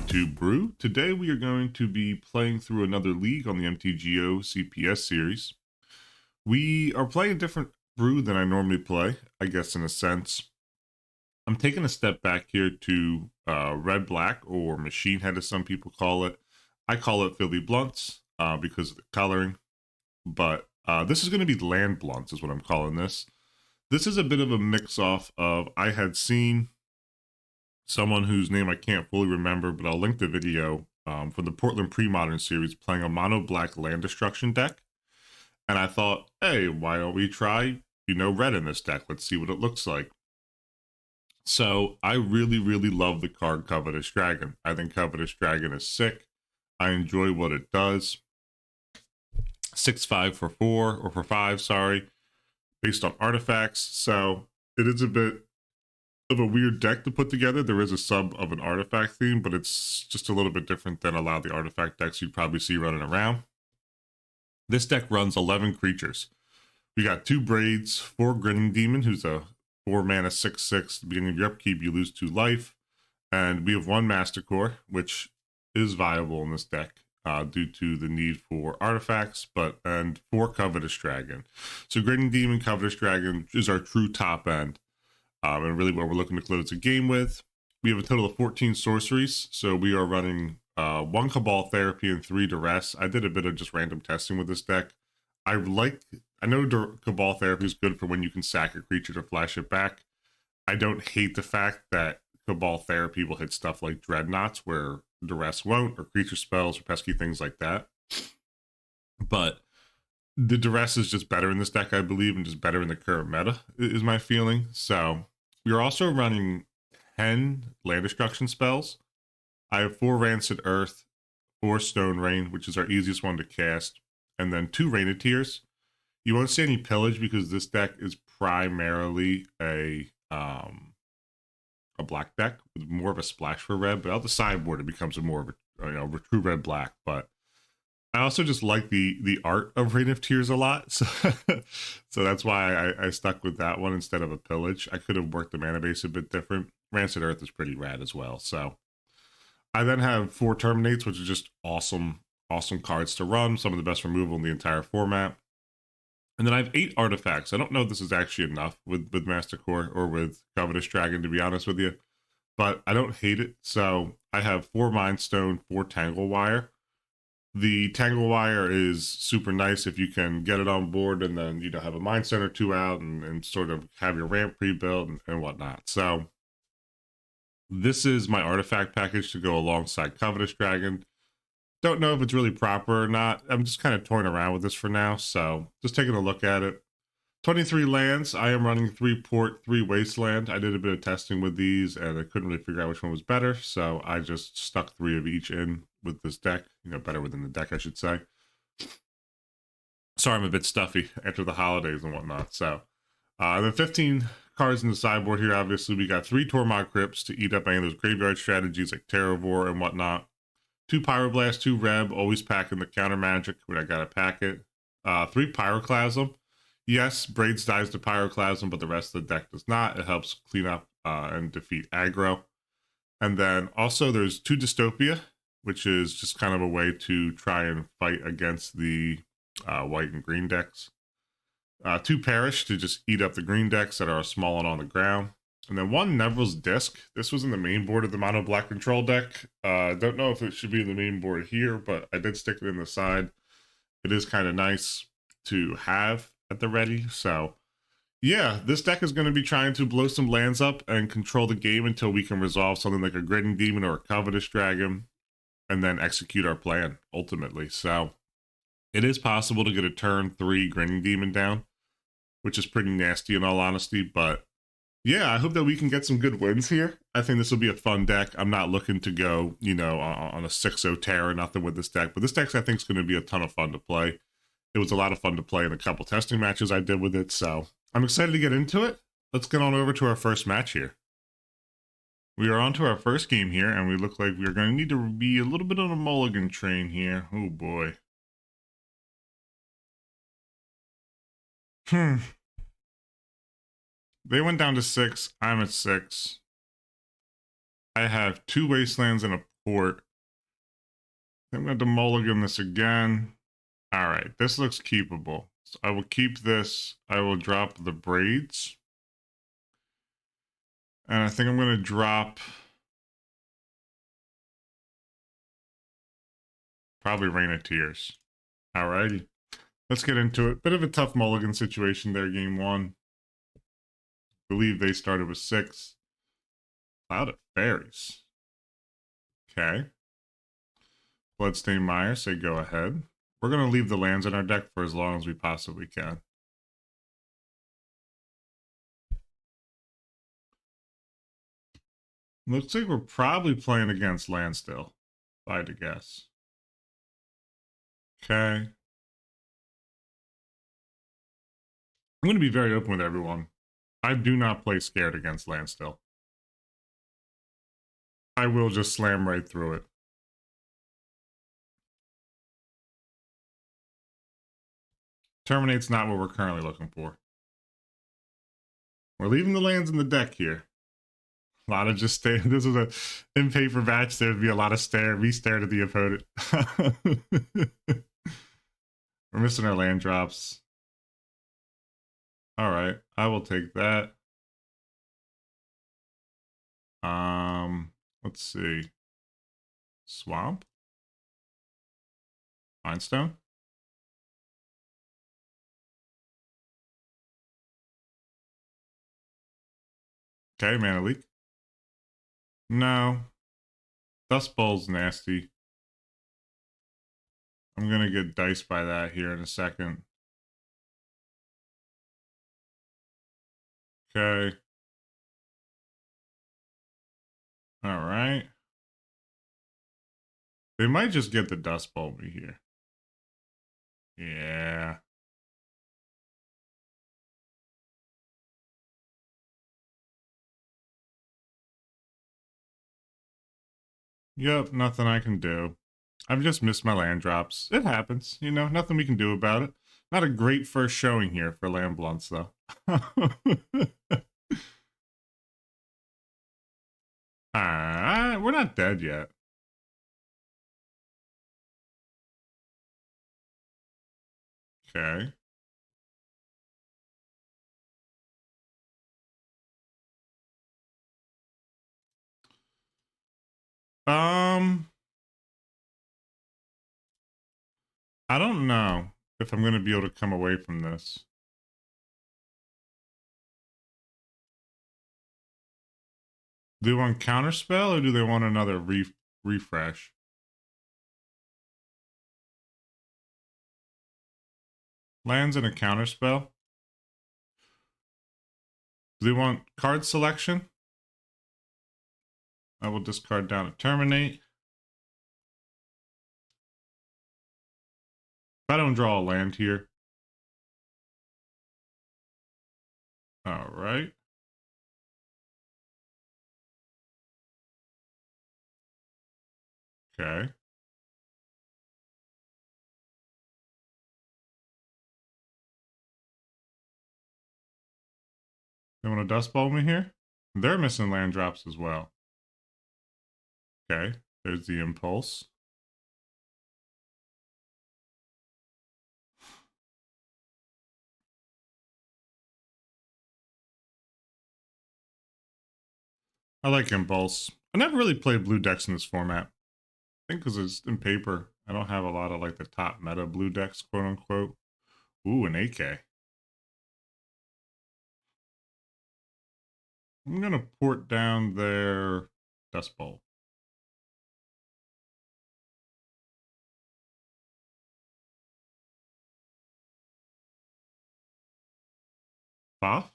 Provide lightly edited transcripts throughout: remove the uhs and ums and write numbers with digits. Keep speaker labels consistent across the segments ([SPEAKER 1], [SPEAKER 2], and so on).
[SPEAKER 1] to Brew. Today we are going to be playing through another league on the MTGO CPS series. We are playing a different Brew than I normally play, I guess in a sense. I'm taking a step back here to red-black, or machine head as some people call it. I call it Philly Blunts because of the coloring, but this is going to be Land Blunts is what I'm calling this. This is a bit of a mix-off of, I had seen someone whose name I can't fully remember, but I'll link the video from the Portland Premodern series playing a mono black land destruction deck. And I thought, hey, why don't we try, red in this deck? Let's see what it looks like. So I really, really love the card Covetous Dragon. I think Covetous Dragon is sick. I enjoy what it does. 6/5 for 4, or for 5, sorry, based on artifacts. So it is a bit of a weird deck to put together. There is a sub of an artifact theme, but it's just a little bit different than a lot of the artifact decks you'd probably see running around. This deck runs 11 creatures. We got 2 Braids, 4 Grinning Demon, who's a 4 mana 6/6. At the beginning of your upkeep, you lose 2 life. And we have 1 Master Core, which is viable in this deck due to the need for artifacts, and 4 Covetous Dragon. So Grinning Demon, Covetous Dragon is our true top end. And really what we're looking to close the game with. We have a total of 14 sorceries, so we are running 1 Cabal Therapy and 3 Duress. I did a bit of just random testing with this deck. I know Cabal Therapy is good for when you can sack a creature to flash it back. I don't hate the fact that Cabal Therapy will hit stuff like Dreadnoughts, where Duress won't, or creature spells, or pesky things like that. But the Duress is just better in this deck, I believe, and just better in the current meta, is my feeling. So we're also running 10 land destruction spells. I have 4 Rancid Earth, 4 Stone Rain, which is our easiest one to cast, and then 2 Raineteers. You won't see any pillage because this deck is primarily a black deck with more of a splash for red, but out the sideboard it becomes more of a true red black. But I also just like the art of Reign of Tears a lot, so that's why I stuck with that one instead of a pillage. I could have worked the mana base a bit different. Rancid Earth is pretty rad as well. So I then have 4 Terminates, which are just awesome cards to run. Some of the best removal in the entire format. And then I have 8 artifacts. I don't know if this is actually enough with Master Core or with Covetous Dragon, to be honest with you, but I don't hate it. So I have 4 Mind Stone, 4 Tangle Wire. The Tangle Wire is super nice if you can get it on board and then, have a Mind Stone or 2 out and sort of have your ramp pre-built and whatnot. So this is my artifact package to go alongside Covetous Dragon. Don't know if it's really proper or not. I'm just kind of toying around with this for now, so just taking a look at it. 23 lands. I am running 3 Port, 3 Wasteland. I did a bit of testing with these, and I couldn't really figure out which one was better, so I just stuck 3 of each in with this deck. Better within the deck, I should say. Sorry, I'm a bit stuffy after the holidays and whatnot. So, the 15 cards in the sideboard here, obviously, we got 3 Tormod Crypts to eat up any of those graveyard strategies like Terravore and whatnot. 2 Pyroblast, 2 Reb, always packing the counter magic when I gotta pack it. 3 Pyroclasm. Yes, Braids dies to Pyroclasm, but the rest of the deck does not. It helps clean up and defeat aggro. And then also there's 2 Dystopia, which is just kind of a way to try and fight against the white and green decks. 2 Perish to just eat up the green decks that are small and on the ground. And then 1 Neville's Disc. This was in the main board of the mono black control deck. Don't know if it should be in the main board here, but I did stick it in the side. It is kind of nice to have at the ready. So yeah, this deck is going to be trying to blow some lands up and control the game until we can resolve something like a Grinning Demon or a Covetous Dragon, and then execute our plan ultimately. So it is possible to get a turn 3 Grinning Demon down, which is pretty nasty in all honesty, but yeah, I hope that we can get some good wins here. I think this will be a fun deck. I'm not looking to go, on a 6-0 tear or nothing with this deck, but this deck I think is going to be a ton of fun to play. It was a lot of fun to play in a couple testing matches I did with it, so I'm excited to get into it. Let's get on over to our first match here. We are on to our first game here, and we look like we're going to need to be a little bit on a mulligan train here. Oh boy. They went down to 6. I'm at 6. I have 2 Wastelands and a port. I'm going to mulligan this again. All right, this looks keepable. So I will keep this. I will drop the braids. And I think I'm going to drop probably Rain of Tears. All righty. Let's get into it. Bit of a tough mulligan situation there, game one. I believe they started with 6. Cloud of Fairies. Okay. Bloodstained Mire, say go ahead. We're going to leave the lands in our deck for as long as we possibly can. Looks like we're probably playing against land still, if I had to guess. Okay. I'm going to be very open with everyone. I do not play scared against land still. I will just slam right through it. Terminate's not what we're currently looking for. We're leaving the lands in the deck here. A lot of just stare. This was a in paper match. There would be a lot of stare. We stared at the opponent. We're missing our land drops. All right, I will take that. Let's see. Swamp. Mindstone. Okay, Mana Leak. No. Dust Bowl's nasty. I'm gonna get diced by that here in a second. Okay. All right. They might just get the Dust Bowl me here. Yeah. Yep, nothing I can do. I've just missed my land drops. It happens, you know, nothing we can do about it. Not a great first showing here for land blunts, though. We're not dead yet. Okay. I don't know if I'm going to be able to come away from this. Do they want counterspell or do they want another refresh? Lands and a counterspell. Do they want card selection? I will discard down to terminate. If I don't draw a land here. All right. Okay. They want to Dust Bowl me here? They're missing land drops as well. Okay. There's the Impulse. I like Impulse. I never really played blue decks in this format. I think because it's in paper. I don't have a lot of like the top meta blue decks, quote unquote. Ooh, an AK. I'm going to port down their Dust Bowl. Boff?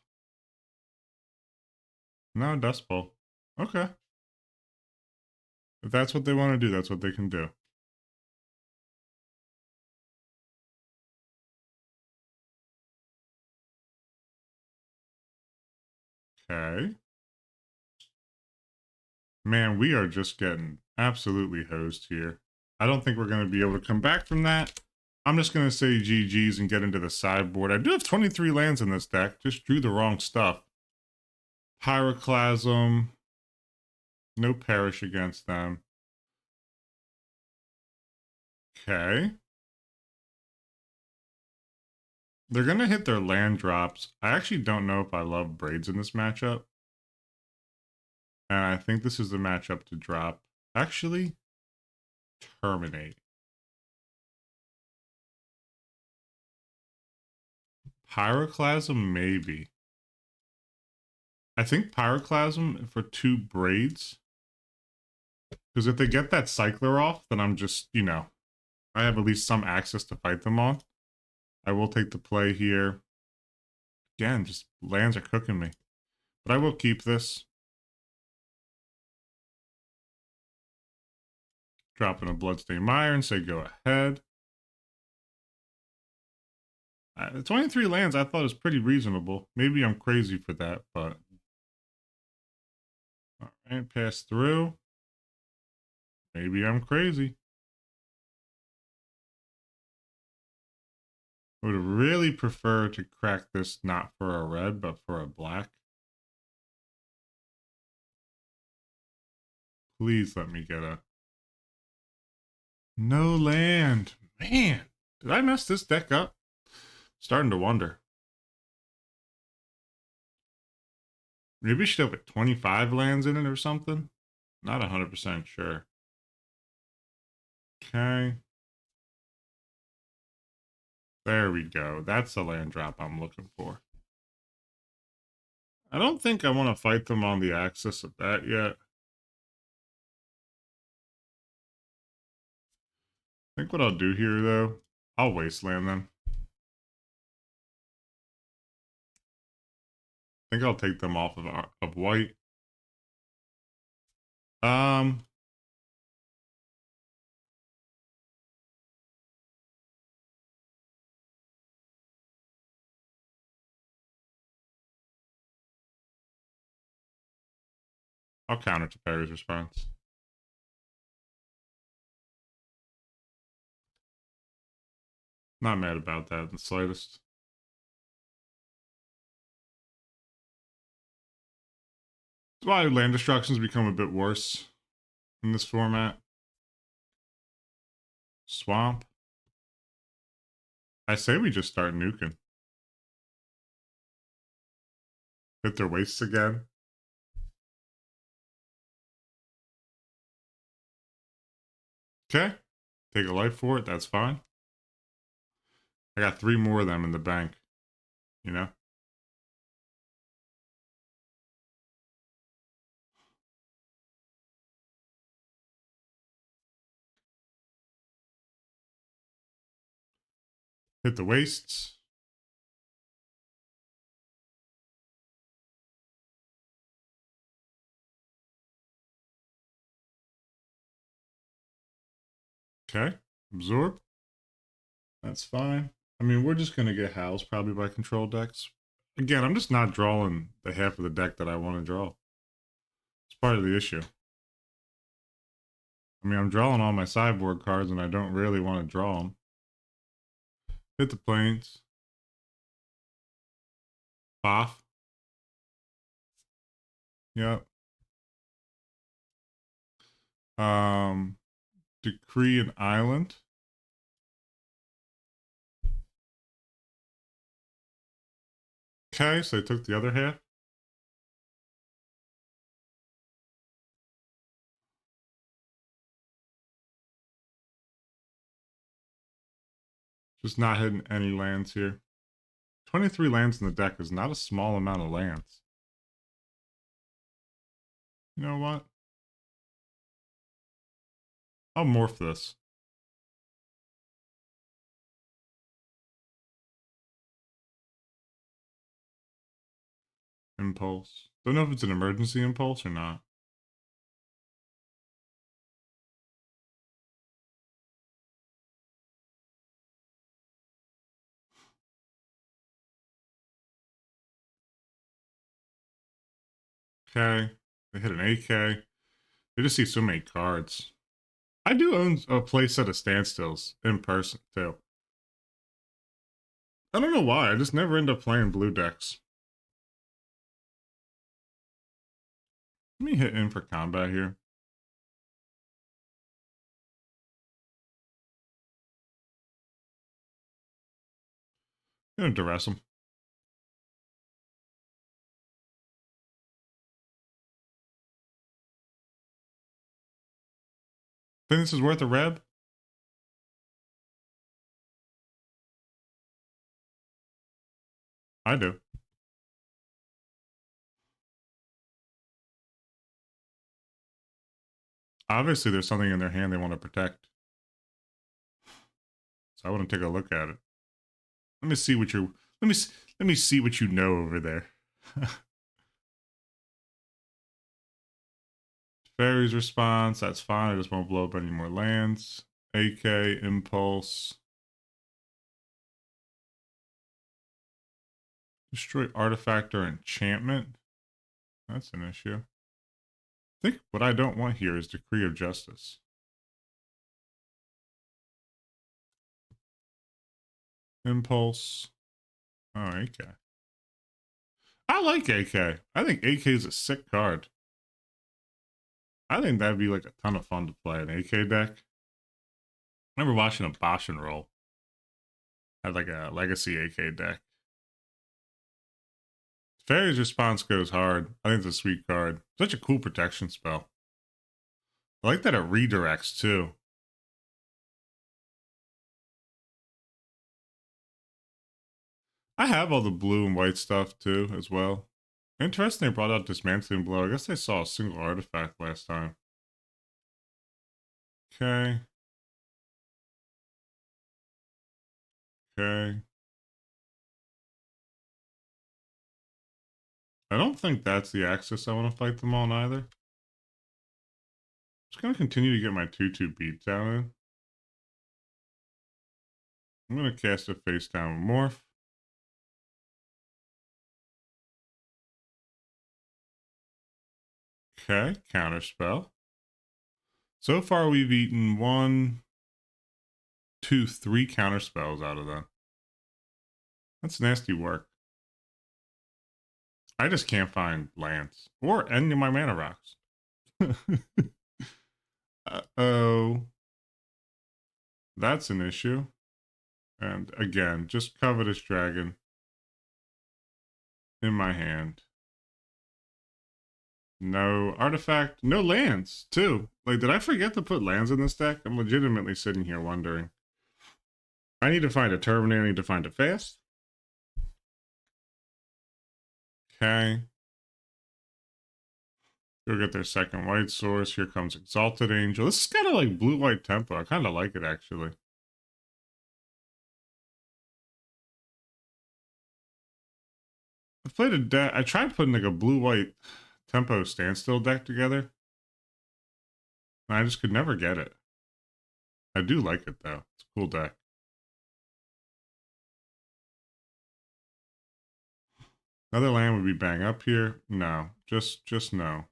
[SPEAKER 1] No, Dust Bowl. Okay. If that's what they want to do, that's what they can do. Okay. Man, we are just getting absolutely hosed here. I don't think we're going to be able to come back from that. I'm just going to say GG's and get into the sideboard. I do have 23 lands in this deck. Just drew the wrong stuff. Pyroclasm. No Perish against them. Okay. They're going to hit their land drops. I actually don't know if I love braids in this matchup. And I think this is the matchup to drop. Actually, terminate. Pyroclasm, maybe. I think Pyroclasm for 2 braids. Because if they get that cycler off, then I'm just, you know, I have at least some access to fight them on. I will take the play here. Again, just lands are cooking me. But I will keep this. Drop in a Bloodstained Mire and say go ahead. 23 lands I thought was pretty reasonable. Maybe I'm crazy for that, but... Alright, pass through. Maybe I'm crazy. I would really prefer to crack this not for a red, but for a black. Please let me get a... No land. Man, did I mess this deck up? Starting to wonder. Maybe we should have 25 lands in it or something. Not 100% sure. Okay. There we go. That's the land drop I'm looking for. I don't think I want to fight them on the axis of that yet. I think what I'll do here, though, I'll wasteland them. I think I'll take them off of white. Um, I'll counter to Perry's response. Not mad about that in the slightest. That's why land destructions become a bit worse in this format. Swamp. I say we just start nuking. Hit their wastes again. Okay. Take a life for it. That's fine. I got 3 more of them in the bank. You know? Hit the wastes. Okay. Absorb. That's fine. I mean, we're just going to get housed probably by control decks. Again, I'm just not drawing the half of the deck that I want to draw. It's part of the issue. I mean, I'm drawing all my sideboard cards and I don't really want to draw them. Hit the plains. Boff. Yep. Decree an island. Okay, so they took the other half. Just not hitting any lands here. 23 lands in the deck is not a small amount of lands. You know what? I'll morph this. Impulse. Don't know if it's an emergency impulse or not. Okay. They hit an AK. They just see so many cards. I do own a playset of standstills in person, too. I don't know why. I just never end up playing blue decks. Let me hit in for combat here. Gonna duress him. Think this is worth a reb? I do. Obviously, there's something in their hand they want to protect. So I want to take a look at it. Let me see what you're. Let me see what you know over there. Fairy's response. That's fine. I just won't blow up any more lands. AK impulse. Destroy artifact or enchantment. That's an issue. I think what I don't want here is Decree of Justice. Impulse. Oh, AK. I like AK. I think AK is a sick card. I think that'd be like a ton of fun to play an AK deck. I remember watching a Bosch and Roll. Had like a legacy AK deck. Fairy's response goes hard. I think it's a sweet card. Such a cool protection spell. I like that it redirects too. I have all the blue and white stuff too, as well. Interesting they brought out Dismantling Blow. I guess they saw a single artifact last time. Okay. Okay. I don't think that's the axis I want to fight them on either. Just gonna continue to get my 2/2 beat down in. I'm gonna cast a face down morph. Okay, counter spell. So far we've eaten 1, 2, 3 counter spells out of that. That's nasty work. I just can't find lands or any of my mana rocks. Uh-oh. That's an issue. And again, just Covetous Dragon in my hand. No artifact, no lands, too. Like, did I forget to put lands in this deck? I'm legitimately sitting here wondering. I need to find a Terminator, I need to find a fast. Okay. Go get their second white source. Here comes Exalted Angel. This is kind of like blue-white tempo. I kind of like it, actually. I played a deck. I tried putting like a blue-white tempo standstill deck together. And I just could never get it. I do like it, though. It's a cool deck. Another land would be bang up here. No. Just no.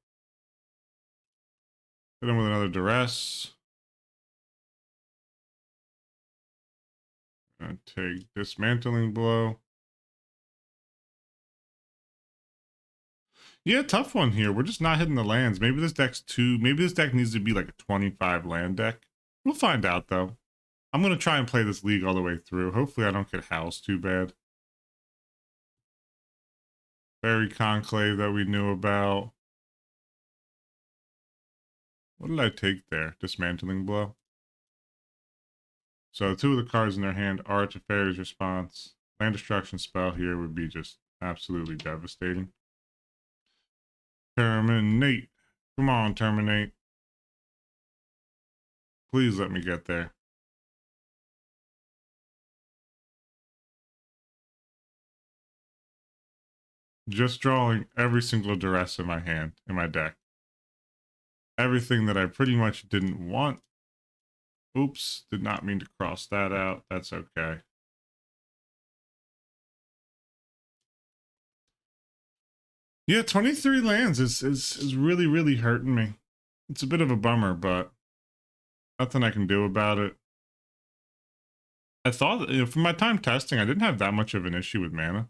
[SPEAKER 1] Hit him with another duress. And take Dismantling Blow. Yeah, tough one here. We're just not hitting the lands. Maybe this deck's too. Maybe this deck needs to be like a 25 land deck. We'll find out, though. I'm going to try and play this league all the way through. Hopefully I don't get housed too bad. Fairy Conclave that we knew about. What did I take there? Dismantling Blow. So 2 of the cards in their hand are to Fairy's response. Land Destruction spell here would be just absolutely devastating. Terminate. Come on, terminate. Please let me get there. Just drawing every single duress in my hand, in my deck. Everything that I pretty much didn't want. Oops, did not mean to cross that out. That's okay. Yeah, 23 lands is really, really hurting me. It's a bit of a bummer, but nothing I can do about it. I thought, from my time testing, I didn't have that much of an issue with mana.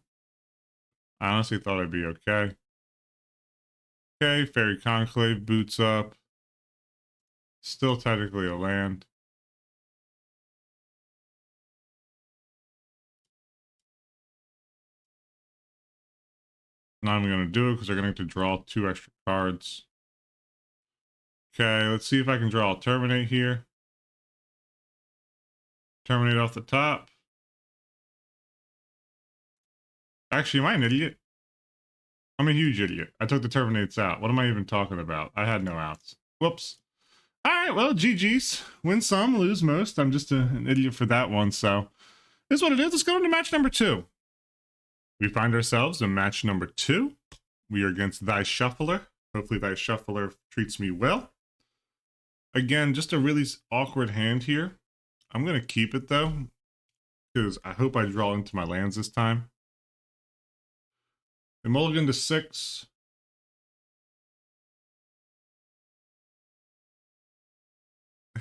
[SPEAKER 1] I honestly thought I'd be okay. Okay, Fairy Conclave boots up. Still technically a land. Not even going to do it because they're going to draw 2 extra cards. Okay, let's see if I can draw a Terminate here. Terminate off the top. Actually, am I an idiot? I'm a huge idiot. I took the Terminates out. What am I even talking about? I had no outs. Whoops. All right, well, GG's. Win some, lose most. I'm just an idiot for that one, so here's what it is. Let's go into match number 2. We find ourselves in match number 2. We are against Thy Shuffler. Hopefully Thy Shuffler treats me well. Again, just a really awkward hand here. I'm going to keep it, though, because I hope I draw into my lands this time. I mulligan to 6.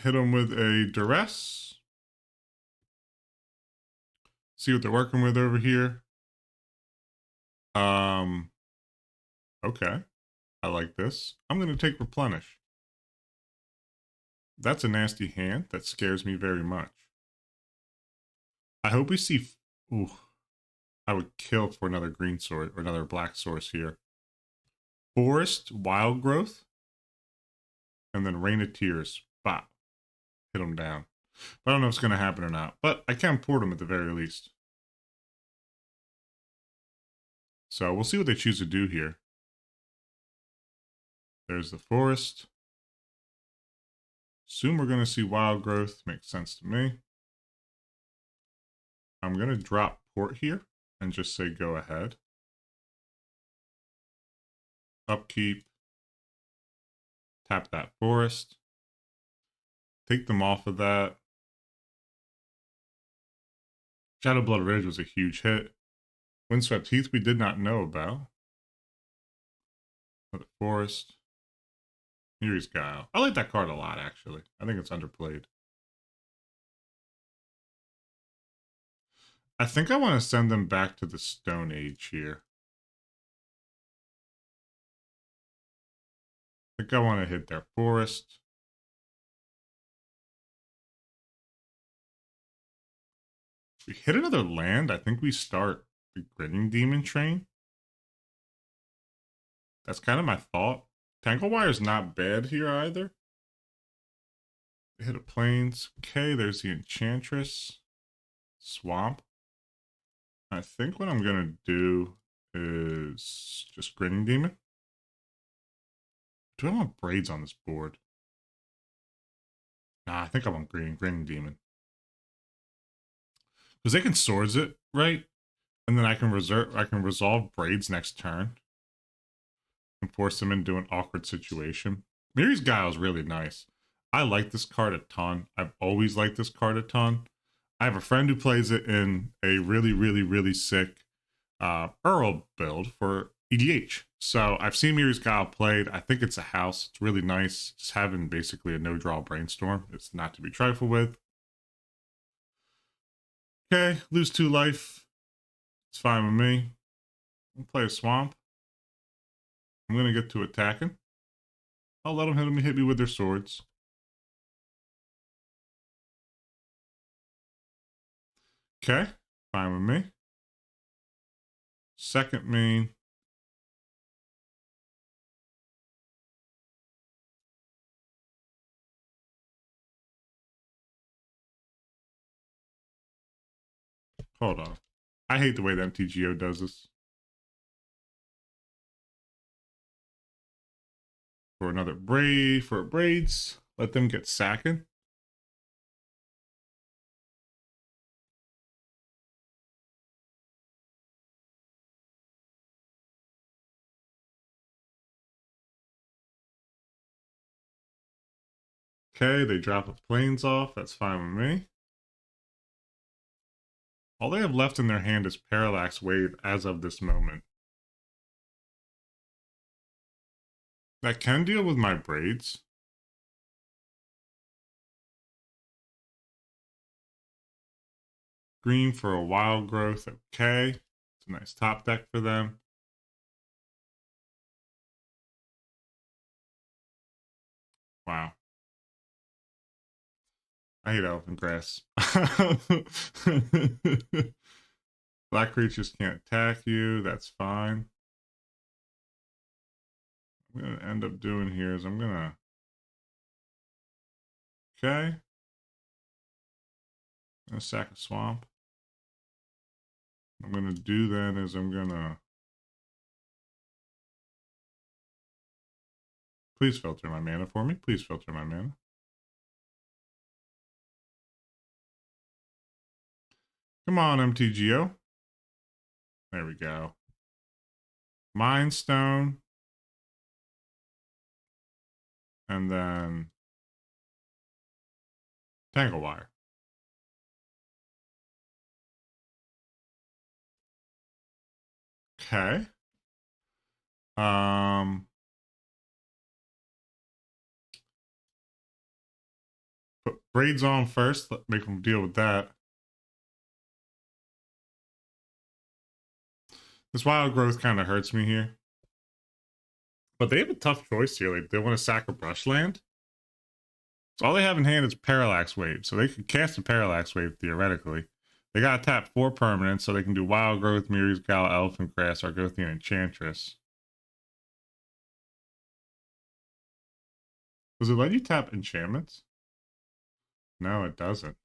[SPEAKER 1] Hit them with a Duress. See what they're working with over here. Okay. I like this. I'm going to take Replenish. That's a nasty hand. That scares me very much. I hope we see... Ooh. I would kill for another green source or another black source here. Forest, Wild Growth, and then Rain of Tears. Bop. Hit them down. I don't know if it's going to happen or not, but I can port them at the very least. So we'll see what they choose to do here. There's the Forest. Soon we're going to see Wild Growth. Makes sense to me. I'm going to drop port here and just say go ahead. Upkeep. Tap that Forest. Take them off of that. Shadowblood Ridge was a huge hit. Windswept Heath we did not know about. Another Forest. Here's Guile. I like that card a lot, actually. I think it's underplayed. I think I want to send them back to the Stone Age here. I think I want to hit their Forest. If we hit another land, I think we start the Grinning Demon train. That's kind of my thought. Tanglewire's not bad here either. They hit a Plains. Okay, there's the Enchantress. Swamp. I think what I'm going to do is just Grinning Demon. Do I want Braids on this board? Nah, I think I want Grinning Demon. Because they can Swords it, right? And then I can resolve Braids next turn. And force them into an awkward situation. Miri's Guile is really nice. I like this card a ton. I've always liked this card a ton. I have a friend who plays it in a really, really, really sick Earl build for EDH. So I've seen Miri's Guile played. I think it's a house. It's really nice. Just having basically a no-draw brainstorm. It's not to be trifled with. Okay, lose 2 life. It's fine with me. I'll play a Swamp. I'm going to get to attacking. I'll let them hit me with their swords. Okay, fine with me. Second main. Hold on. I hate the way the MTGO does this. For another braid, for braids. Let them get sacking. Okay, they drop the planes off. That's fine with me. All they have left in their hand is Parallax Wave as of this moment. That can deal with my braids. Green for a Wild Growth. Okay. It's a nice top deck for them. Wow. I hate Elephant Grass. Black creatures can't attack you. That's fine. I'm going to end up doing here is I'm going to, okay, I'm going to sack a swamp. What I'm going to do then is I'm going to, please filter my mana for me. Please filter my mana. Come on, MTGO. There we go. Mind Stone. And then Tangle Wire. Okay. Put braids on first. Let make them deal with that. This wild growth kind of hurts me here. But they have a tough choice here. Like, they want to sack a brushland. So all they have in hand is Parallax Wave. So they could cast a Parallax Wave theoretically. They gotta tap 4 permanents so they can do Wild Growth, Mirror's Gala, Elephant Grass, Argothian Enchantress. Does it let you tap enchantments? No, it doesn't.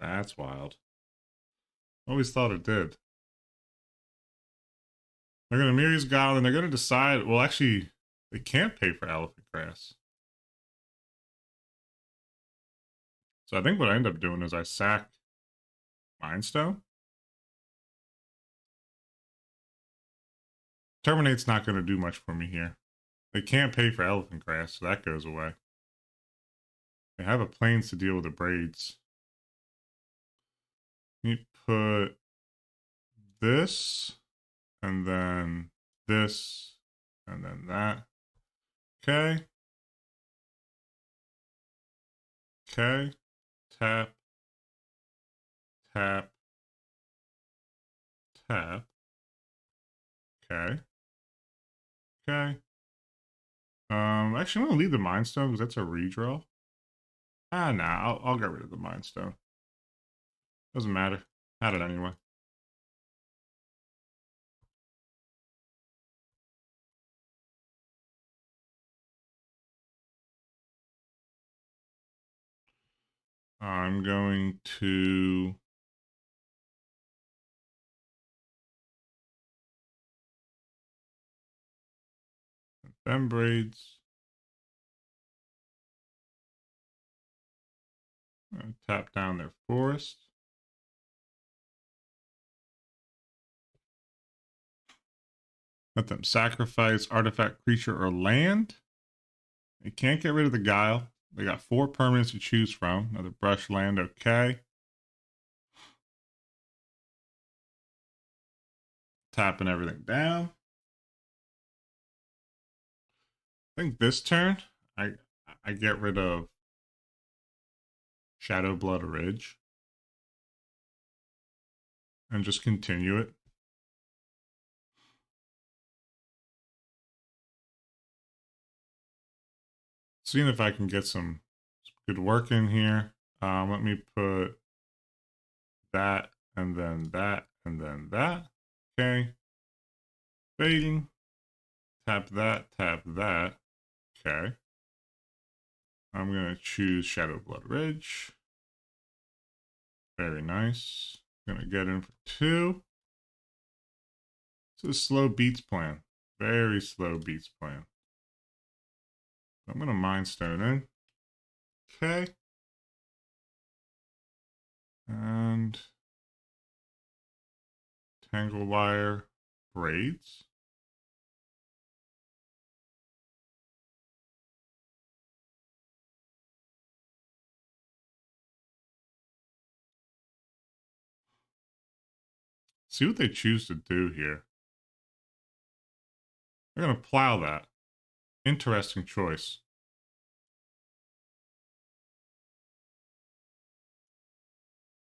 [SPEAKER 1] That's wild. Always thought it did. They're gonna Mirror's Gala and they're gonna decide, well actually, they can't pay for Elephant Grass. So I think what I end up doing is I sack Mind Stone. Terminate's not going to do much for me here. They can't pay for Elephant Grass, so that goes away. They have a plains to deal with the braids. You put this, and then this, and then that. Okay. Okay. Tap. Tap. Tap. Okay. Okay. Actually, I'm gonna leave the Mind Stone because that's a redraw. Nah, I'll get rid of the Mind Stone. Doesn't matter. Had it anyway. I'm going to them braids. Tap down their forest. Let them sacrifice artifact, creature, or land. They can't get rid of the Guile. They got 4 permanents to choose from. Another brush land, okay. Tapping everything down. I think this turn, I get rid of Shadow Blood Ridge. And just continue it. Seeing if I can get some good work in here. Let me put that, and then that, and then that. Okay. Fading. Tap that, tap that. Okay. I'm going to choose Shadow Blood Ridge. Very nice. Gonna get in for 2. It's a slow beats plan. Very slow beats plan. I'm gonna Mind Stone in. Okay. And Tangle Wire braids. See what they choose to do here. They're gonna plow that. Interesting choice.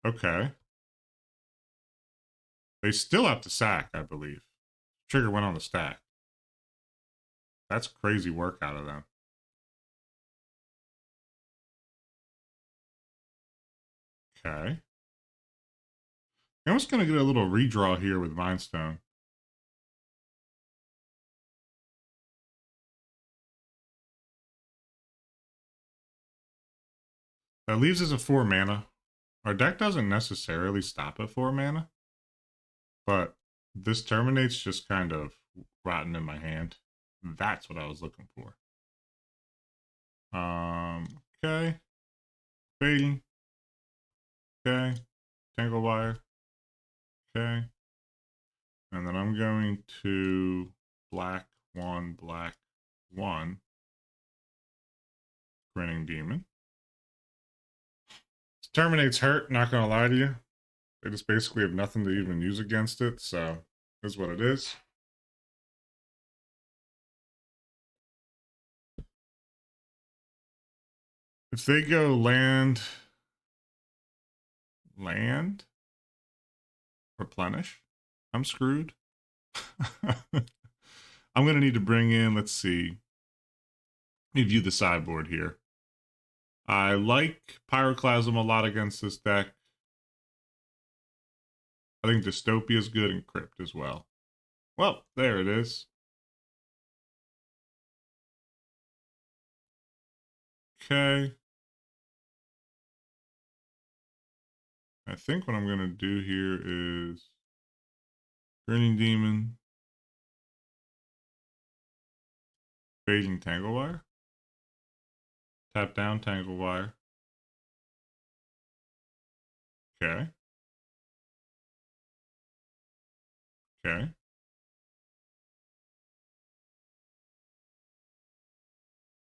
[SPEAKER 1] Okay. They still have to sack, I believe. Trigger went on the stack. That's crazy work out of them. Okay. I'm just gonna get a little redraw here with Mind Stone. That leaves us a 4 mana. Our deck doesn't necessarily stop at 4 mana, but this Terminate's just kind of rotten in my hand. That's what I was looking for. Okay. Fading. Okay. Tangle Wire. Okay. And then I'm going to black 1, black 1. Grinning Demon. Terminate's hurt, not gonna lie to you. They just basically have nothing to even use against it, so is what it is. If they go land, replenish, I'm screwed. I'm gonna need to bring in, let's see. Let me view the sideboard here. I like Pyroclasm a lot against this deck. I think Dystopia is good and Crypt as well. Well, there it is. Okay. I think what I'm going to do here is Grinning Demon, Fading Tangle Wire, tap down Tangle Wire. Okay. Okay.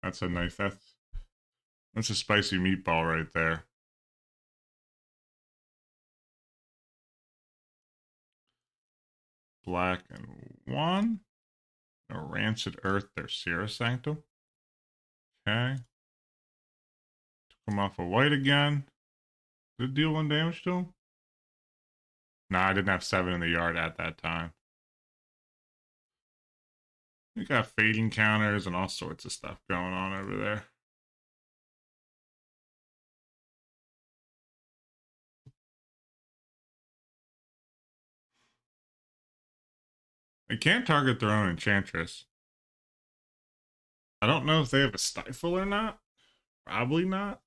[SPEAKER 1] That's a nice, that's a spicy meatball right there. Black and 1. A Rancid Earth, their Sierra Sanctum. Okay. Took him off a white again. Did it deal 1 damage to him? Nah, I didn't have 7 in the yard at that time. We got fading counters and all sorts of stuff going on over there. They can't target their own Enchantress. I don't know if they have a Stifle or not. Probably not.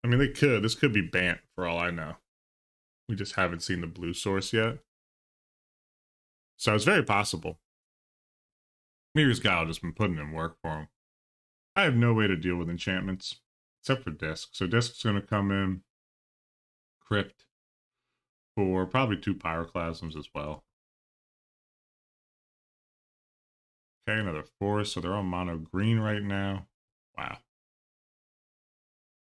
[SPEAKER 1] I mean, they could. This could be Bant for all I know. We just haven't seen the blue source yet. So it's very possible. Mirror's Guile just been putting in work for him. I have no way to deal with enchantments, except for Disc. So Disc's going to come in, Crypt, for probably 2 Pyroclasms as well. Okay, another Forest. So they're on mono green right now. Wow.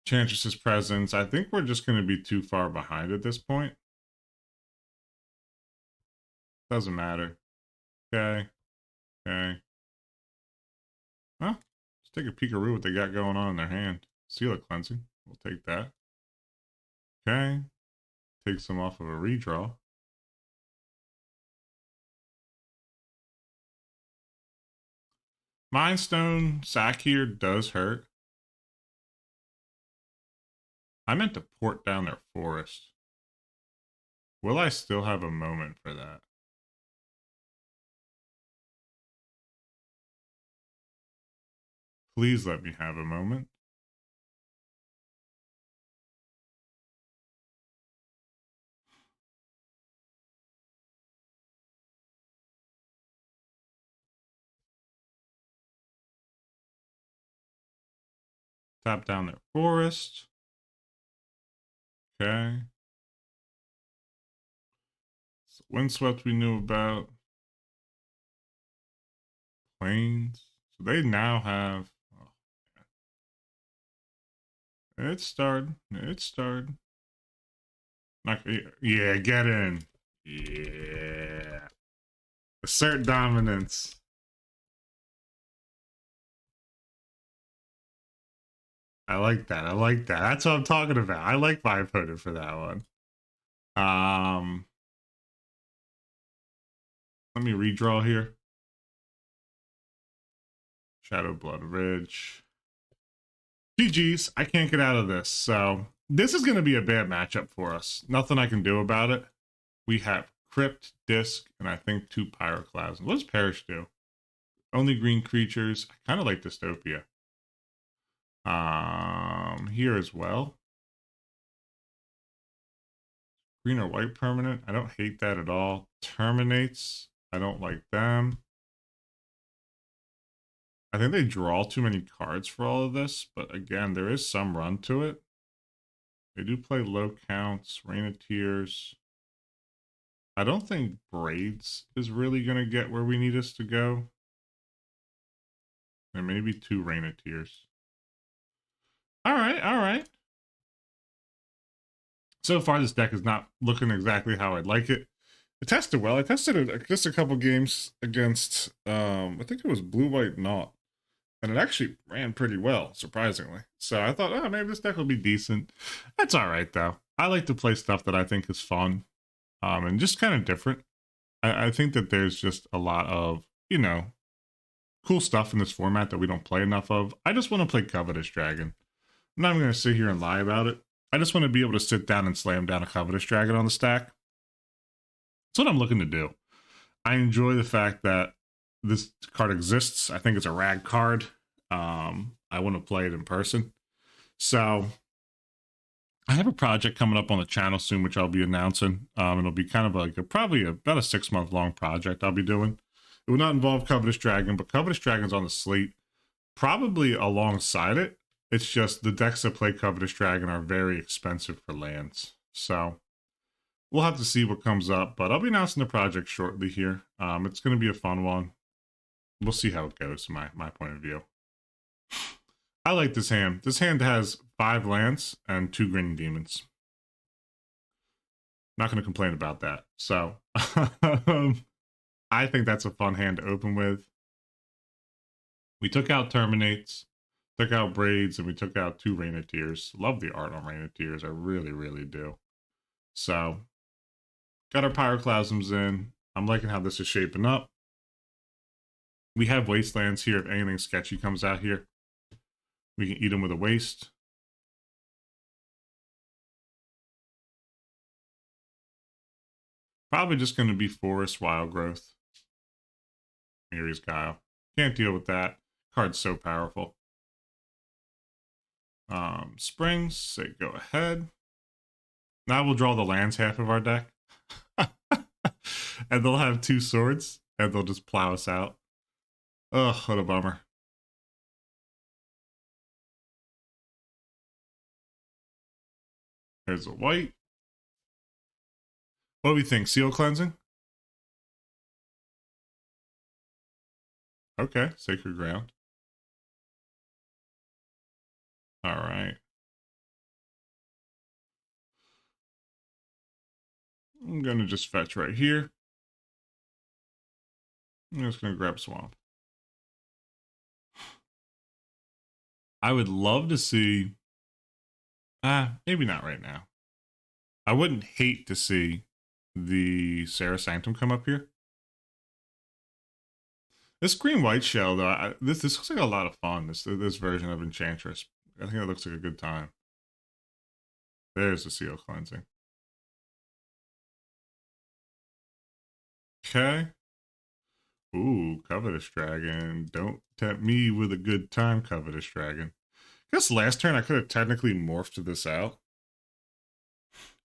[SPEAKER 1] Enchantress's Presence. I think we're just going to be too far behind at this point. Doesn't matter. Okay. Okay. Well, let's take a peekaroo what they got going on in their hand. Seal it cleansing. We'll take that. Okay. Takes them off of a redraw. Mindstone sack here does hurt. I meant to port down their forest. Will I still have a moment for that? Please let me have a moment. Tap down their forest. Okay. So Windswept we knew about. Plains. So they now have... Oh, it started. It started. Not, yeah, get in. Yeah. Assert dominance. I like that. I like that. That's what I'm talking about. I like 500 for that one. Let me redraw here. Shadow Blood Ridge. GG's. I can't get out of this. So this is going to be a bad matchup for us. Nothing I can do about it. We have Crypt, Disc, and I think 2 Pyroclasms. What does Perish do? Only green creatures. I kind of like Dystopia. here as well. Green or white permanent. I don't hate that at all. Terminates. I don't like them. I think they draw too many cards for all of this, but again, there is some run to it. They do play low counts, Rain of Tears. I don't think Braids is really going to get where we need us to go. And maybe 2 Rain of Tears. All right, all right. So far, this deck is not looking exactly how I'd like it. It tested well. I tested it just a couple games against, I think it was Blue White Naught. And it actually ran pretty well, surprisingly. So I thought, oh, maybe this deck will be decent. That's all right, though. I like to play stuff that I think is fun and just kind of different. I think that there's just a lot of, you know, cool stuff in this format that we don't play enough of. I just want to play Covetous Dragon. I'm not even going to sit here and lie about it. I just want to be able to sit down and slam down a Covetous Dragon on the stack. That's what I'm looking to do. I enjoy the fact that this card exists. I think it's a rad card. I want to play it in person. So I have a project coming up on the channel soon, which I'll be announcing. It'll be kind of like probably about a 6-month long project I'll be doing. It will not involve Covetous Dragon, but Covetous Dragon's on the slate, probably alongside it. It's just the decks that play Covetous Dragon are very expensive for lands. So we'll have to see what comes up, but I'll be announcing the project shortly here. It's going to be a fun one. We'll see how it goes, my point of view. I like this hand. This hand has 5 lands and 2 Grinning Demons. Not going to complain about that. So I think that's a fun hand to open with. We took out Terminates, took out Braids, and we took out 2 Rain of Tears. Love the art on Rain of Tears. I really, really do. So got our Pyroclasms in. I'm liking how this is shaping up. We have Wastelands here if anything sketchy comes out here. We can eat them with a waste. Probably just going to be Forest Wild Growth. Mary's Guile. Can't deal with that. Card's so powerful. Springs, say go ahead. Now we'll draw the lands half of our deck. And they'll have 2 swords. And they'll just plow us out. Ugh, what a bummer. There's a white. What do we think? Seal Cleansing? Okay, Sacred Ground. All right. I'm going to just fetch right here. I'm just going to grab Swamp. I would love to see... maybe not right now. I wouldn't hate to see the Sarah Sanctum come up here. This green-white shell, though, this looks like a lot of fun, this version of Enchantress. I think it looks like a good time. There's the Seal Cleansing. Okay. Ooh, Covetous Dragon. Don't tempt me with a good time, Covetous Dragon. I guess last turn I could have technically morphed this out.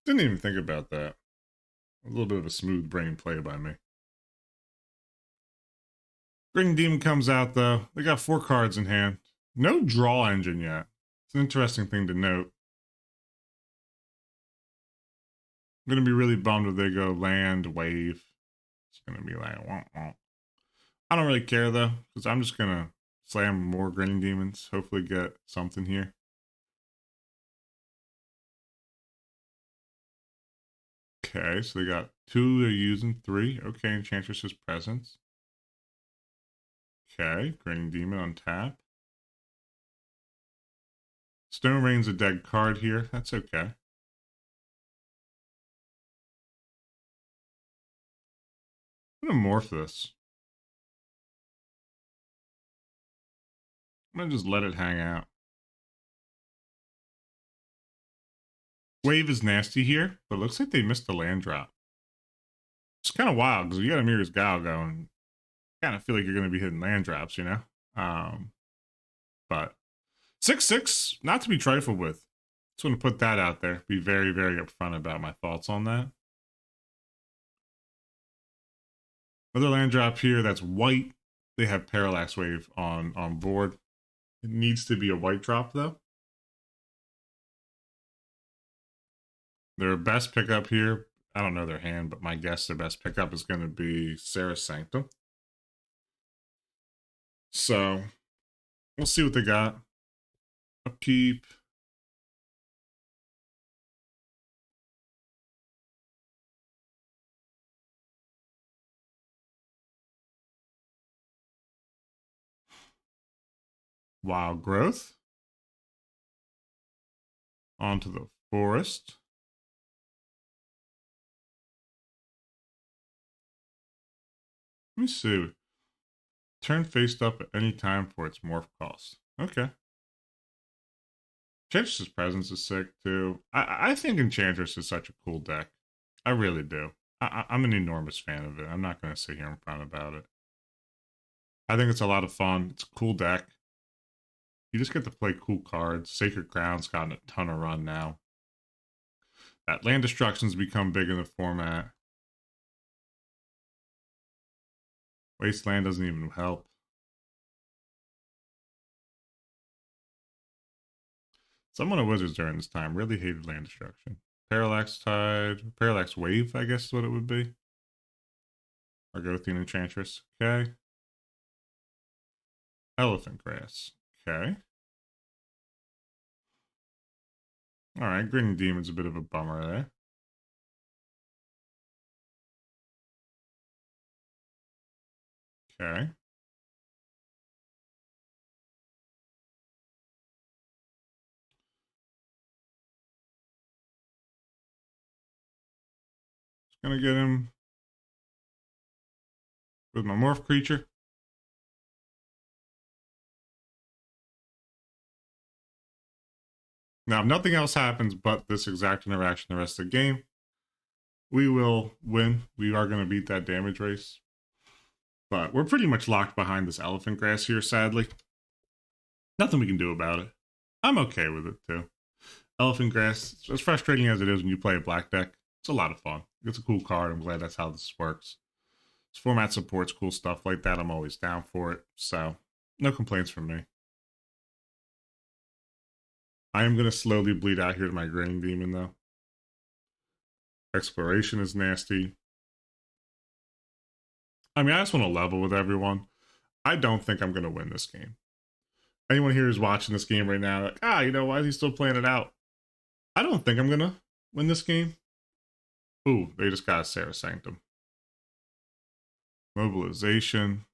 [SPEAKER 1] Didn't even think about that. A little bit of a smooth brain play by me. Grinning Demon comes out, though. They got 4 cards in hand. No draw engine yet. It's an interesting thing to note. I'm going to be really bummed if they go land, wave. It's going to be like, womp, womp. I don't really care, though, because I'm just going to slam more Grinning Demons. Hopefully get something here. Okay, so they got 2 they're using, 3. Okay, Enchantress's Presence. Okay, Grinning Demon on tap. Stone Rain's a dead card here. That's okay. I'm going to morph this. I'm going to just let it hang out. Wave is nasty here, but it looks like they missed the land drop. It's kind of wild because you got a Mirror's Guile going. Kind of feel like you're going to be hitting land drops, you know? But 6/6, not to be trifled with. Just want to put that out there. Be very, very upfront about my thoughts on that. Another land drop here that's white. They have Parallax Wave on board. It needs to be a white drop, though. Their best pickup here, I don't know their hand, but my guess their best pickup is going to be Sarah's Sanctum. So we'll see what they got. Upkeep. Wild Growth. Onto the Forest. Let me see. Turn faced up at any time for its morph cost. Okay. Enchantress's Presence is sick too. I think Enchantress is such a cool deck. I really do. I'm an enormous fan of it. I'm not going to sit here and front about it. I think it's a lot of fun. It's a cool deck. You just get to play cool cards. Sacred Crown's gotten a ton of run now. That land destruction's become big in the format. Wasteland doesn't even help. Someone at Wizards during this time really hated land destruction. Parallax Tide, Parallax Wave, I guess is what it would be. Argothian Enchantress. Okay. Elephant Grass. Okay. Alright, Grinning Demon's a bit of a bummer there. Okay. Just gonna get him with my Morph Creature. Now, if nothing else happens but this exact interaction the rest of the game, we will win. We are going to beat that damage race. But we're pretty much locked behind this Elephant Grass here, sadly. Nothing we can do about it. I'm okay with it, too. Elephant Grass, as frustrating as it is when you play a black deck, it's a lot of fun. It's a cool card. I'm glad that's how this works. This format supports cool stuff like that. I'm always down for it. So, no complaints from me. I am going to slowly bleed out here to my Grinning Demon, though. Exploration is nasty. I mean, I just want to level with everyone. I don't think I'm going to win this game. Anyone here who's watching this game right now, like, you know, why is he still playing it out? I don't think I'm going to win this game. Ooh, they just got a Sarah Sanctum. Mobilization.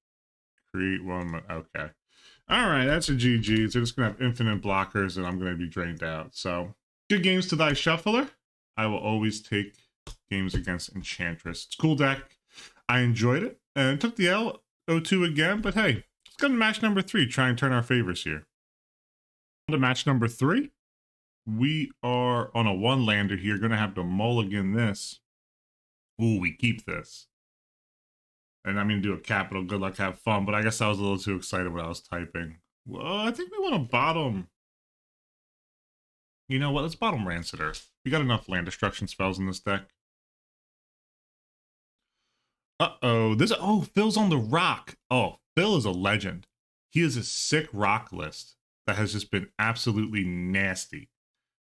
[SPEAKER 1] Create one. Okay. All right, that's a GG. They're just going to have infinite blockers, and I'm going to be drained out. So, good games to thy shuffler. I will always take games against Enchantress. It's a cool deck. I enjoyed it, and took the L 0-2 again, but hey, let's go to match number 3, try and turn our favors here. On to match number 3, we are on a 1-lander here, going to have to mulligan this. Ooh, we keep this. And I'm going to do a capital, good luck, have fun, but I guess I was a little too excited when I was typing. Well, I think we want to bottom. You know what, let's bottom Rancid Earth. We got enough land destruction spells in this deck. Phil's on the rock. Oh, Phil is a legend. He is a sick rock list that has just been absolutely nasty.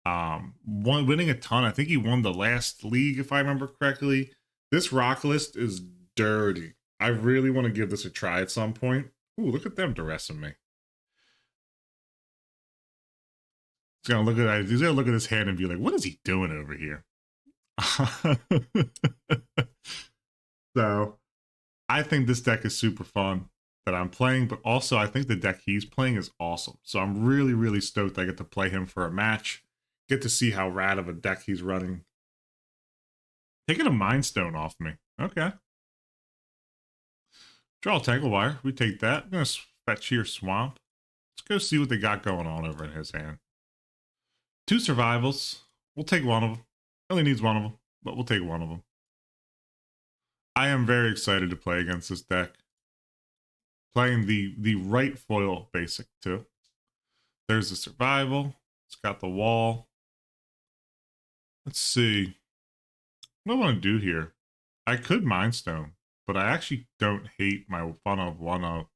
[SPEAKER 1] Winning a ton. I think he won the last league, if I remember correctly. This rock list is dirty. I really want to give this a try at some point. Ooh, look at them duressing me. He's gonna look at his hand and be like, what is he doing over here? So I think this deck is super fun that I'm playing, but also I think the deck he's playing is awesome. So I'm really, really stoked I get to play him for a match, get to see how rad of a deck he's running. Taking a Mind Stone off me. Okay. Draw a Tangle Wire. We take that. I'm going to fetch here Swamp. Let's go see what they got going on over in his hand. 2 survivals. We'll take one of them. Only needs one of them, but we'll take one of them. I am very excited to play against this deck. Playing the right foil basic too. There's the survival. It's got the wall. Let's see. What do I want to do here? I could Mind Stone, but I actually don't hate my fun of 1-0.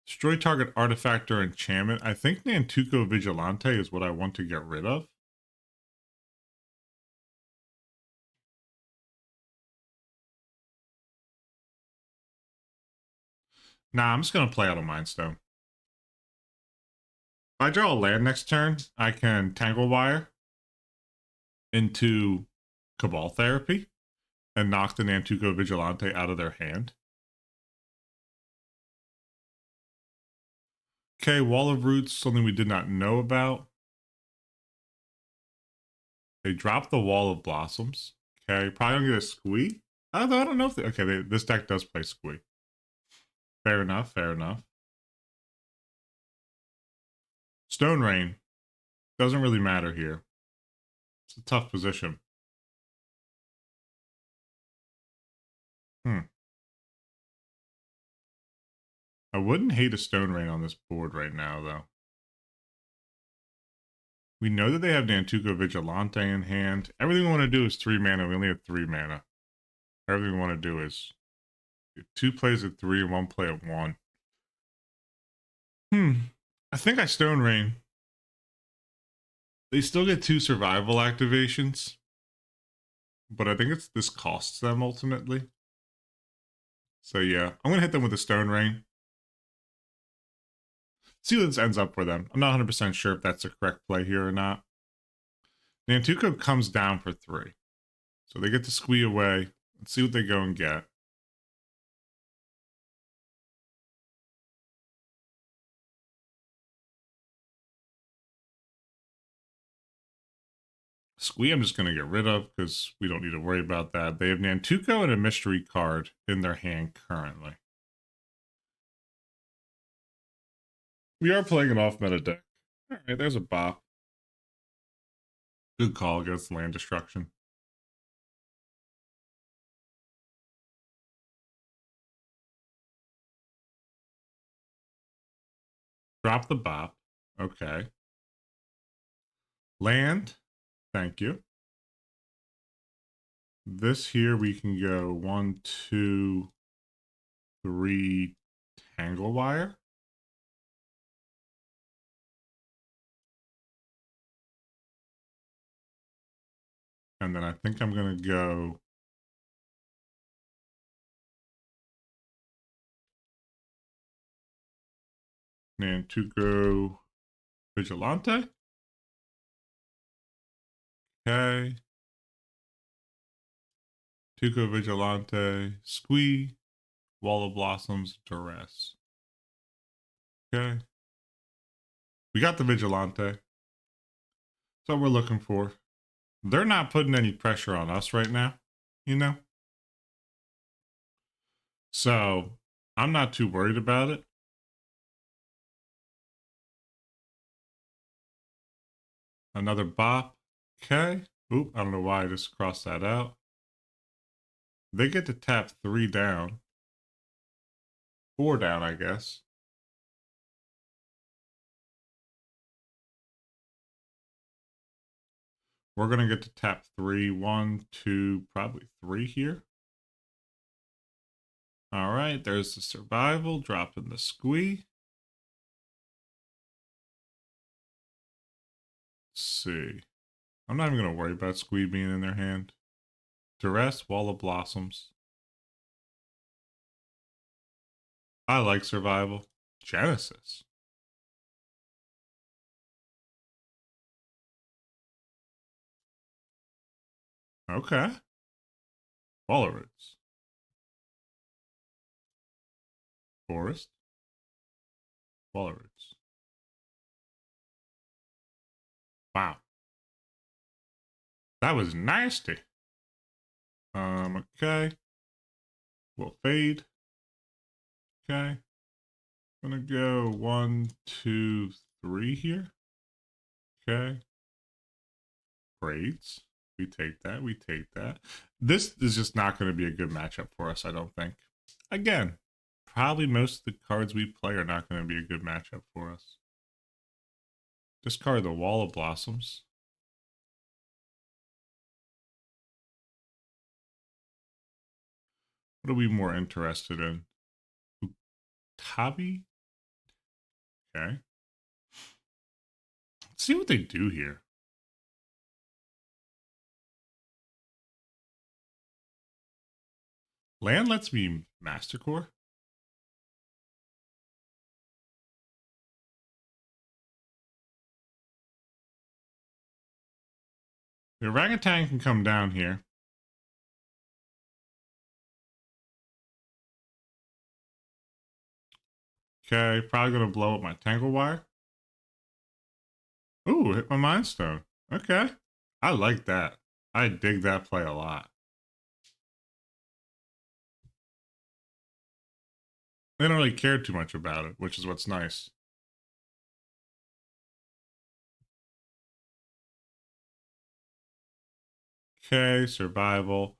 [SPEAKER 1] Destroy target artifact or enchantment. I think Nantuko Vigilante is what I want to get rid of. Nah, I'm just going to play out a Mind Stone. If I draw a land next turn, I can Tangle Wire into Cabal Therapy and knock the Nantuko Vigilante out of their hand. Okay, Wall of Roots, something we did not know about. They dropped the Wall of Blossoms. Okay, probably gonna get a Squee. Although I don't know if this deck does play Squee. Fair enough, fair enough. Stone Rain doesn't really matter here. It's a tough position. I wouldn't hate a Stone Rain on this board right now, though. We know that they have Nantuko Vigilante in hand. Everything we want to do is 3 mana. We only have 3 mana. Everything we want to do is 2 plays at 3 and 1 play at 1. I think I Stone Rain. They still get 2 survival activations, but I think this costs them ultimately. So yeah, I'm gonna hit them with a Stone Rain. See what this ends up for them. I'm not 100% sure if that's the correct play here or not. Nantuko comes down for 3, so they get to squee away. Let's see what they go and get. Squee I'm just going to get rid of because we don't need to worry about that. They have Nantuko and a mystery card in their hand currently. We are playing an off-meta deck. All right, there's a bop. Good call against land destruction. Drop the bop. Okay. Land. Thank you. This here we can go 1, 2, 3 Tangle Wire. And then I think I'm going to go Nantuko Vigilante. Okay. Tuco Vigilante, Squee, Wall of Blossoms, Duress. Okay. We got the Vigilante. That's what we're looking for. They're not putting any pressure on us right now, you know? So I'm not too worried about it. Another bop. Okay. Oop, I don't know why I just crossed that out. They get to tap 3 down. 4 down, I guess. We're going to get to tap 3. 1, 2, probably 3 here. All right, there's the survival, dropping the squee. Let's see. I'm not even going to worry about squee being in their hand. Duress, Wall of Blossoms. I like survival. Genesis. Okay. Wall of Roots. Forest. Wall of Roots. Wow. That was nasty. Okay. We'll fade. Okay. I'm gonna go 1, 2, 3 here. Okay. Braids. We take that. We take that. This is just not going to be a good matchup for us, I don't think. Again, probably most of the cards we play are not going to be a good matchup for us. Discard the Wall of Blossoms. What are we more interested in? Tabi? Okay. Let's see what they do here. Land lets me Mastercore? The orangutan can come down here. Okay, probably gonna blow up my Tangle Wire. Ooh, hit my Mind Stone. Okay. I like that. I dig that play a lot. They don't really care too much about it, which is what's nice. Okay, survival.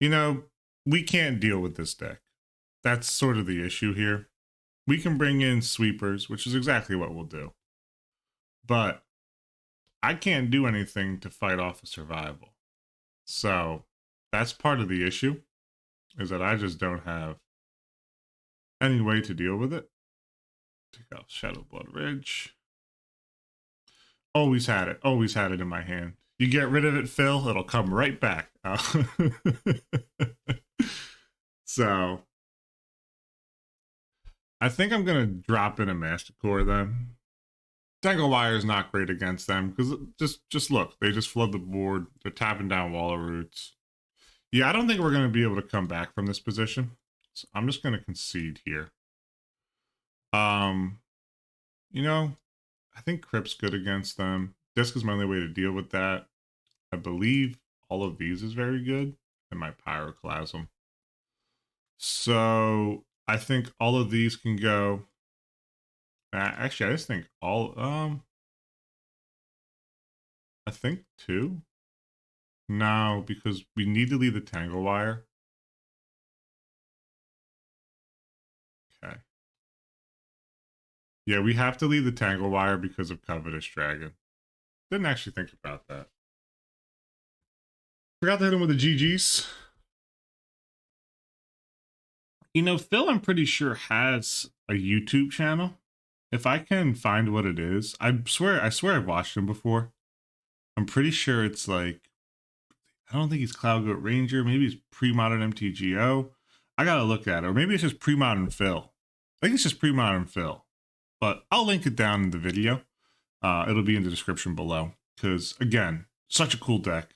[SPEAKER 1] You know, we can't deal with this deck. That's sort of the issue here. We can bring in sweepers, which is exactly what we'll do. But I can't do anything to fight off a survival. So that's part of the issue, is that I just don't have any way to deal with it. Take out Shadow Blood Ridge. Always had it in my hand. You get rid of it, Phil, it'll come right back. So I think I'm gonna drop in a Mastercore then. Tangle Wire is not great against them because just look, they just flood the board. They're tapping down Wall of Roots. Yeah, I don't think we're gonna be able to come back from this position. So I'm just gonna concede here. Um, you know, I think Crypt's good against them. Disc is my only way to deal with that. I believe all of these is very good, and my Pyroclasm. So I think all of these can go. Actually, I just think all. I think two. No, because we need to leave the Tangle Wire. Okay. Yeah, we have to leave the Tangle Wire because of Covetous Dragon. Didn't actually think about that. Forgot to hit him with the GGs. You know, Phil, I'm pretty sure has a YouTube channel. If I can find what it is, I swear I've watched him before. I'm pretty sure it's like, I don't think he's Cloud Goat Ranger. Maybe he's Premodern MTGO. I gotta look at it. Or maybe it's just Premodern Phil. I think it's just Premodern Phil. But I'll link it down in the video. It'll be in the description below. Because, again, such a cool deck.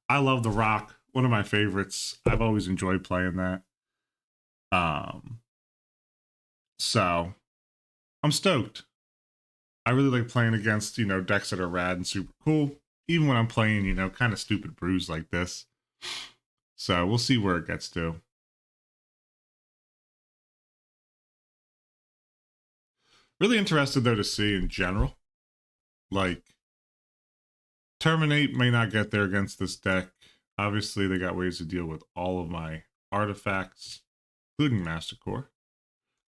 [SPEAKER 1] I love the Rock. One of my favorites. I've always enjoyed playing that. So, I'm stoked. I really like playing against, decks that are rad and super cool. Even when I'm playing, kind of stupid brews like this. So, we'll see where it gets to. Really interested, though, to see in general. Like, Terminate may not get there against this deck. Obviously, they got ways to deal with all of my artifacts, including Mastercore.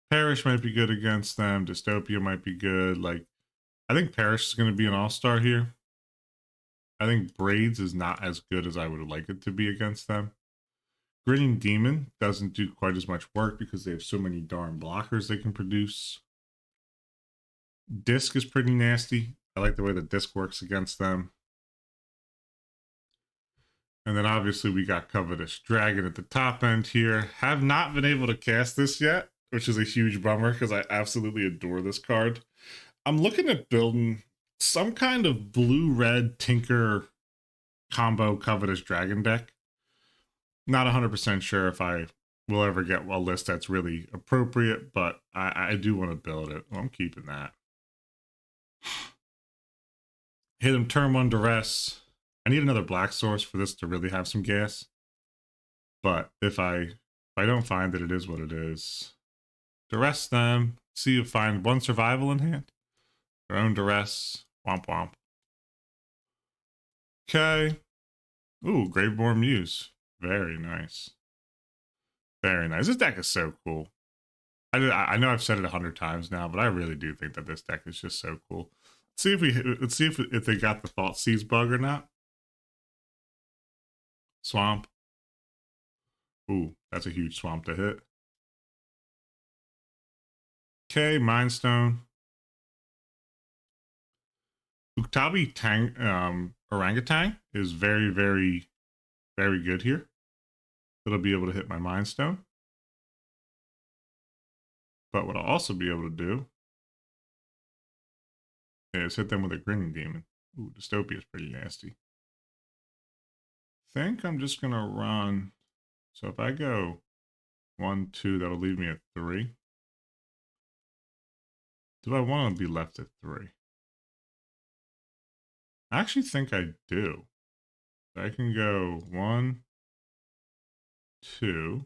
[SPEAKER 1] Perish might be good against them. Dystopia might be good. Like, I think Perish is going to be an all-star here. I think Braids is not as good as I would like it to be against them. Grinning Demon doesn't do quite as much work because they have so many darn blockers they can produce. Disc is pretty nasty. I like the way the disc works against them. And then obviously we got Covetous Dragon at the top end here. Have not been able to cast this yet, which is a huge bummer because I absolutely adore this card. I'm looking at building some kind of blue-red Tinker combo Covetous Dragon deck. Not 100% sure if I will ever get a list that's really appropriate, but I do want to build it. Well, I'm keeping that. Hit him turn 1 Duress. I need another black source for this to really have some gas. But if I don't find that, it is what it is. Duress them. See if find 1 survival in hand. Their own Duress. Womp womp. Okay. Ooh, Graveborn Muse. Very nice. Very nice. This deck is so cool. I know I've said it 100 times now, but I really do think that this deck is just so cool. Let's see if they got the Thought Seize bug or not. Swamp. Ooh, that's a huge swamp to hit. Okay, Mind Stone. Uktabi Orangutan is very, very, very good here. It'll be able to hit my Mind Stone. But what I'll also be able to do is hit them with a Grinning Demon. Ooh, Dystopia is pretty nasty. Think I'm just gonna run. So if I go 1, 2, that'll leave me at 3. Do I want to be left at 3? I actually think I do. I can go 1, 2,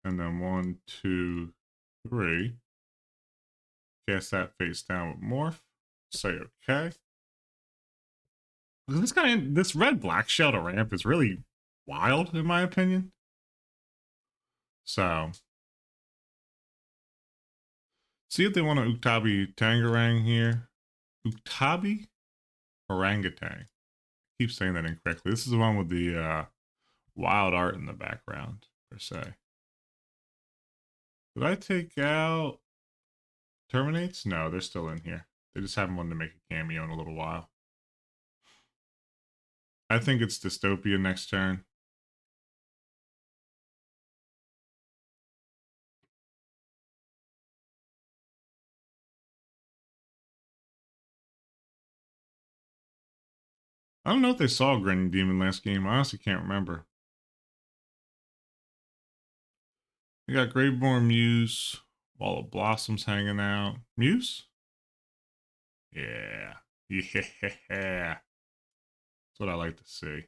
[SPEAKER 1] and then 1, 2, 3. Cast that face down with Morph. Say okay. This red black shell to ramp is really wild, in my opinion. So, see if they want to Uktabi Tangerang here. Uktabi Orangutan. I keep saying that incorrectly. This is the one with the wild art in the background, per se. Did I take out Terminates? No, they're still in here. They just haven't wanted to make a cameo in a little while. I think it's Dystopia next turn. I don't know if they saw Grinning Demon last game. I honestly can't remember. We got Graveborn Muse, Wall of Blossoms hanging out. Muse? Yeah. Yeah. That's what I like to see.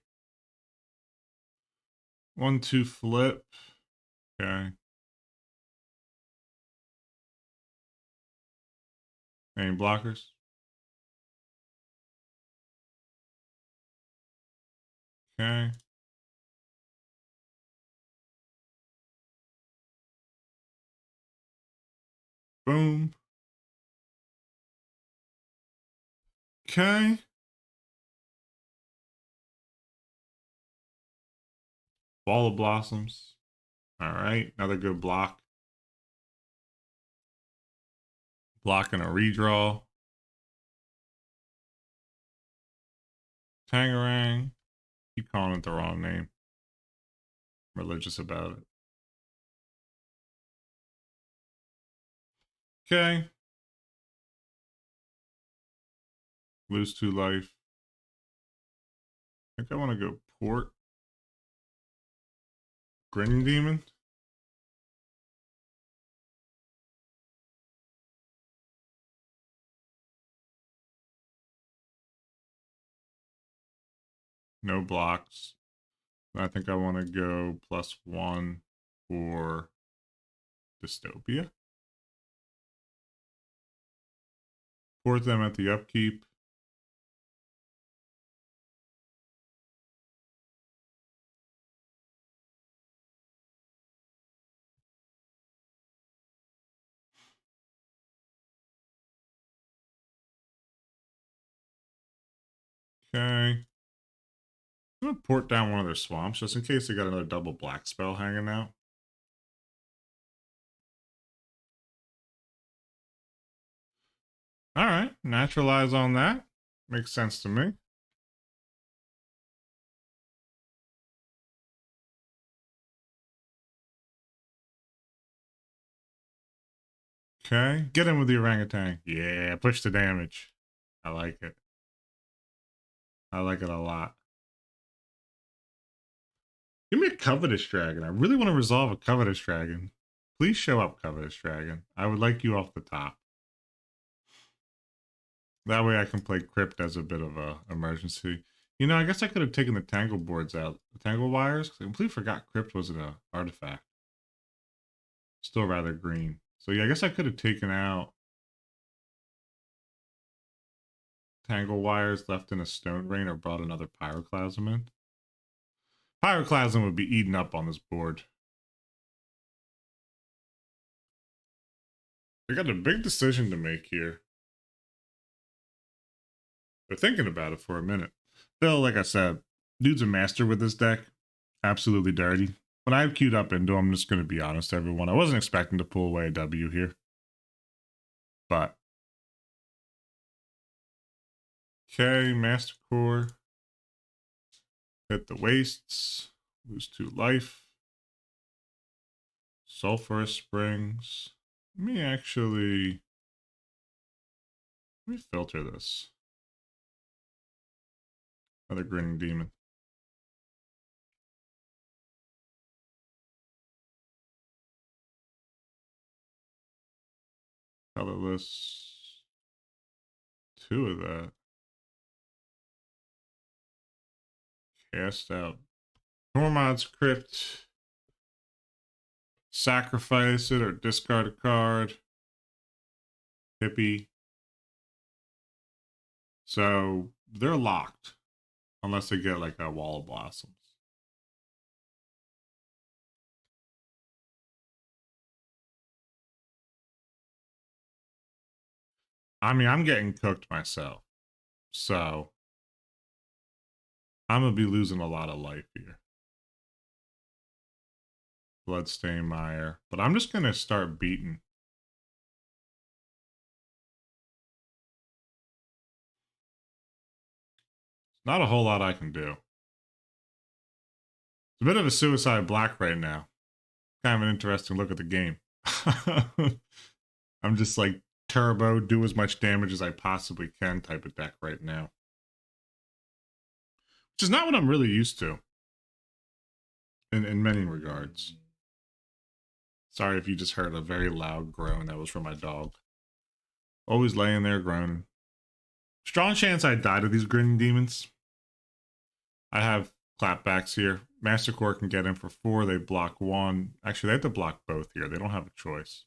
[SPEAKER 1] 1, 2 flip. Okay. Any blockers? Okay. Boom. Okay. Wall of Blossoms. All right. Another good block. Blocking a redraw. Tangerang. Keep calling it the wrong name. I'm religious about it. Okay. Lose 2 life. I think I want to go port. Grinning Demon. No blocks. I think I want to go +1 for Dystopia. Port them at the upkeep. Okay. I'm going to port down one of their swamps just in case they got another double black spell hanging out. All right. Naturalize on that. Makes sense to me. Okay. Get in with the orangutan. Yeah. Push the damage. I like it. I like it a lot. Give me a Covetous Dragon. I really want to resolve a Covetous Dragon. Please show up, Covetous Dragon. I would like you off the top. That way I can play Crypt as a bit of a emergency. You know, I guess I could have taken the Tangle boards out. The Tangle wires? I completely forgot Crypt was an artifact. Still rather green. So yeah, I guess I could have taken out Tangle wires left in a Stone Rain or brought another Pyroclasm in. Pyroclasm would be eaten up on this board. We got a big decision to make here. They're thinking about it for a minute. Phil, like I said, dude's a master with this deck. Absolutely dirty. When I have queued up into, I'm just going to be honest, everyone. I wasn't expecting to pull away a W here. But. Okay, Master Core. Hit the wastes. Lose 2 life. Sulphurous Springs. Let me filter this. Another Grinning Demon. Colorless. 2 of that. Cast out Tormod's Crypt. Sacrifice it or discard a card. Hippie. So they're locked. Unless they get like a Wall of Blossoms. I mean, I'm getting cooked myself. So I'm going to be losing a lot of life here. Bloodstain Mire. But I'm just going to start beating. Not a whole lot I can do. It's a bit of a suicide black right now. Kind of an interesting look at the game. I'm just like turbo, do as much damage as I possibly can type of deck right now. Which is not what I'm really used to. In many regards. Sorry if you just heard a very loud groan. That was from my dog. Always laying there groaning. Strong chance I die to these Grinning Demons. I have clapbacks here. Master Core can get in for 4. They block 1. Actually, they have to block both here. They don't have a choice.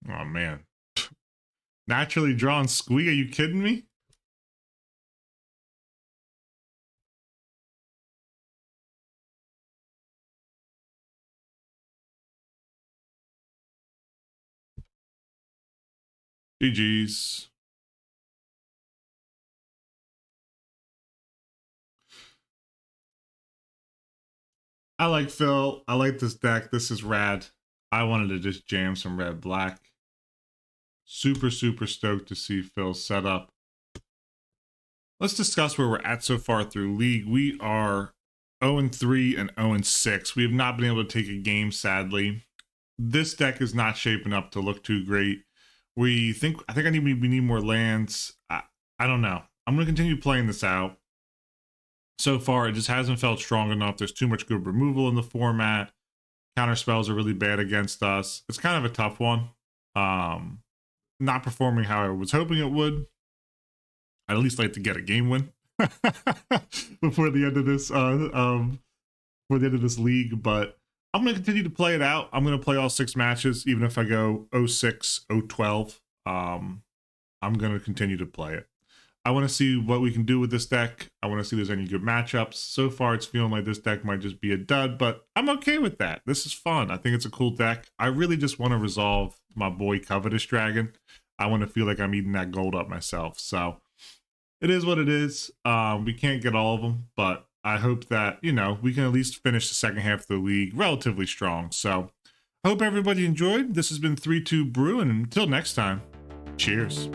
[SPEAKER 1] Oh, man. Naturally drawn Squee. Are you kidding me? GG's. I like Phil. I like this deck. This is rad. I wanted to just jam some red black. Super, super stoked to see Phil's setup. Let's discuss where we're at so far through League. We are 0-3 and 0-6. We have not been able to take a game, sadly. This deck is not shaping up to look too great. I think we need more lands. I don't know. I'm going to continue playing this out. So far, it just hasn't felt strong enough. There's too much good removal in the format. Counter spells are really bad against us. It's kind of a tough one. Not performing how I was hoping it would. I'd at least like to get a game win before the end of this league. But I'm going to continue to play it out. I'm going to play all 6 matches, even if I go 0-6, 0-12. I'm going to continue to play it. I want to see what we can do with this deck. I want to see if there's any good matchups. So far, it's feeling like this deck might just be a dud, but I'm okay with that. This is fun. I think it's a cool deck. I really just want to resolve my boy Covetous Dragon. I want to feel like I'm eating that gold up myself. So it is what it is. We can't get all of them, but I hope that, we can at least finish the second half of the league relatively strong. So I hope everybody enjoyed. This has been 3-2 Brew, and until next time, cheers.